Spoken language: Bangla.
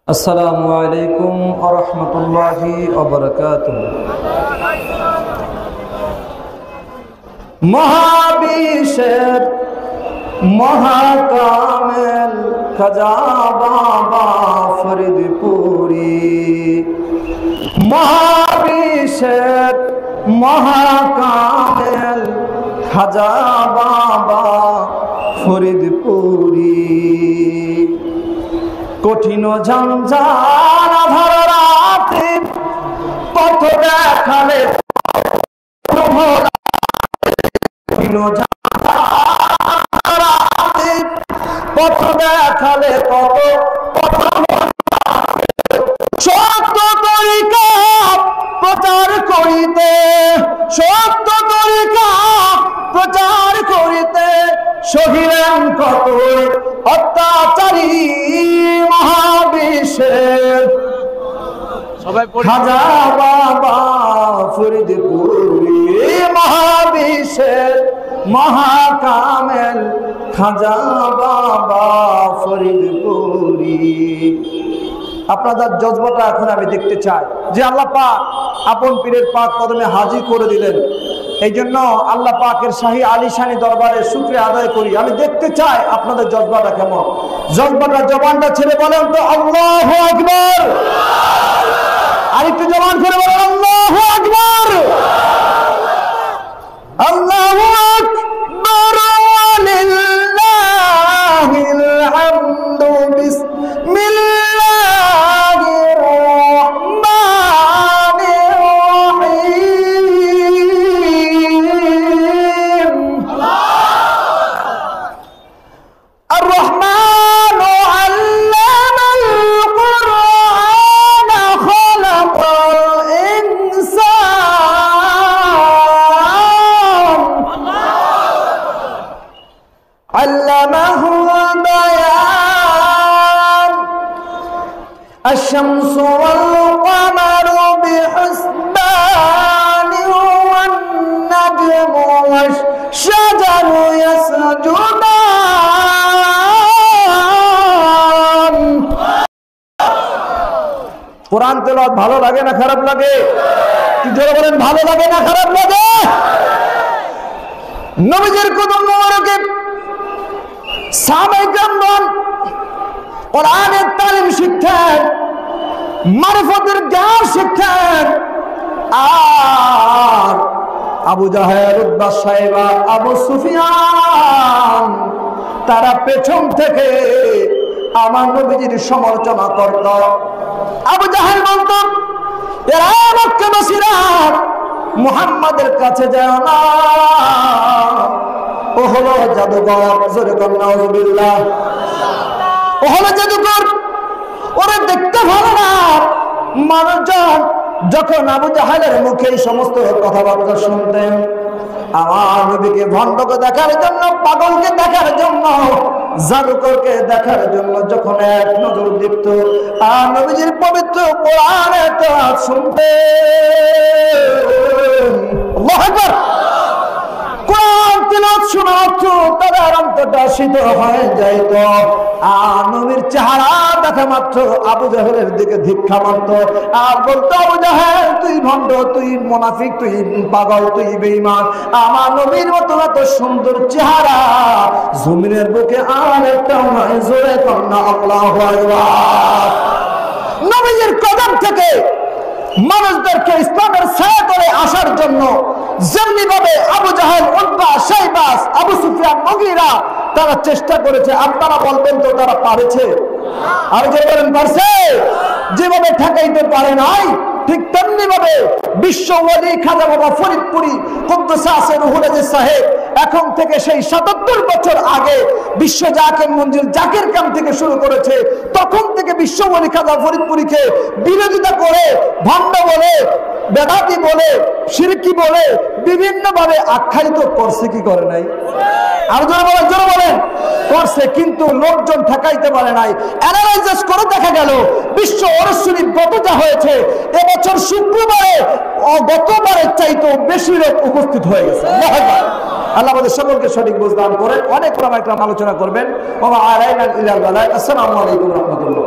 আসসালামু আলাইকুম ওয়া রাহমাতুল্লাহি ওয়া বারাকাতুহু। মহাবিশ্বের মহাকামেল খাজা বাবা ফরিদপুরি, মহাবিশ্বের মহাকামেল খাজা বাবা ফরিদপুরি। কঠিন ঝঞ্ঝার আধার রাতে পথ দেখালে, কঠিন ঝঞ্ঝার রাতে পথ দেখালে কত সত্য তরিকা প্রচার করিতে, সত্য তরিকা প্রচার করিতে সহিলেন কত অত্যাচারী। মহাবিশ্বের খাজা বাবা ফরিদপুরি, মহাবিশ্বের মহাকামেল খাজা বাবা ফরিদপুরি। আপনাদের জজবাটা এখন আমি দেখতে চাই যে আল্লাহ পাক আপন পীরের পাক কদমে হাজির করে দিলেন। এই জন্য আল্লাহ পাকের শাহী আলিশানী দরবারে শুকরিয়া আদায় করি। আমি দেখতে চাই আপনাদের জজবাটা কেমন। জজবাটা জবানটা ছেড়ে বলেন তো আল্লাহু আকবার। আরেকটু জবান করে বলেন আল্লাহু আকবার। আল্লাহু আকবার ওয়ালিল্লাহিল হামদু। বিসমিল্লাহির রহমানির রহিম। আর রহমান আল্লামাল কুরআন খালাকাল ইনসান আল্লামাহু বায়ান। الشمس والقمر بحسبان والنجم والشجر يسجدان। কোরআন তেলাওয়াত ভালো লাগে না খারাপ লাগে? কি জোরে বলেন, ভালো লাগে না খারাপ লাগে? নবীজির কদম মোবারকে সাহাবায়ে কেরাম কোরআনের তালিম শিখতেন, মারিফতের জ্ঞান শিখতেন। আর আবু জাহেল, উতবা, সাইবা, আবু সুফিয়ান তারা পেছন থেকে আমার নবীজির সমালোচনা করত। আবু জাহেল বলতো, এরা মক্কাবাসীরা মুহাম্মাদের কাছে যায় না, ও হলো জাদুকর। জোরে বলেন নাউজুবিল্লাহ। ও হলো জাদুকর, ওরা দেখতে ভালো না। মানুষজন যখন আবু জাহেলের মুখে এই সমস্ত কথাবার্তা শুনতেন, আমার নবীকে ভণ্ডকে দেখার জন্য, পাগলকে দেখার জন্য, জাদুকরকে দেখার জন্য যখন এক নজর দেখত, আর নবীজির পবিত্র কোরআনের তেলাওয়াত শুনতেন, আল্লাহু আকবার, কোরআন তেলাওয়াত শোনা মাত্র তাদের অন্তরটা শীতল হয়ে যাইত। আর নবীর চেহারা দেখা মাত্র আবু জাহেলের দিকে ধিক্ষা মারত আর বলতো, আবু জাহেল তুই ভণ্ড, তুই মুনাফিক, তুই পাগল, তুই বেঈমান। আমার নবীর মতো এত সুন্দর চেহারা জমিনের বুকে আর একটা নয়। জোরে কন্যা আল্লাহু আকবার। নবীর কদম থেকে মানুষদেরকে ইসলামের ছায়া করে আসার জন্য যেমনি ভাবে আবু জাহেল, উতবা, সাইবা, আবু সুফিয়ান, মুগীরা তারা চেষ্টা করেছে, আপনারা বলবেন তো তারা পারেছে? আর যে বলেন পারছে? যেভাবে ঠেকাইতে পারে নাই, ঠিক তেমনি ভাবে বিশ্ব ওয়ালি খাজা বাবা ফরিদপুরি কুদ্দুসে রুহুল আজিজ সাহেব এখন থেকে সেই ৭৭ বছর আগে বিশ্ব জাকির মঞ্জিল জাকির কাম থেকে শুরু করেছে। তখন থেকে বিশ্ব ওয়ালি খাজা ফরিদপুরিকে বিরোধিতা করে, ভণ্ড বলে বেদাতি বলে, শিরকি বলে বিভিন্ন ভাবে আখ্যায়িত করছে কি করে নাই? আর জোরে বলেন করছে, কিন্তু লোকজন ঠেকাইতে পারে নাই। অ্যানালাইসিস করে দেখা গেল বিশ্ব ওরস শরীফ গত যা হয়েছে, এবছর শুক্রবারে গতবারের চাইতেও বেশি লোক উপস্থিত হয়ে গেছে। আল্লাহ আমাদের সকলকে সঠিক বুঝ দান করেন। অনেক আলোচনা করবেন। আসসালামু আলাইকুম রহমতুল্লাহ।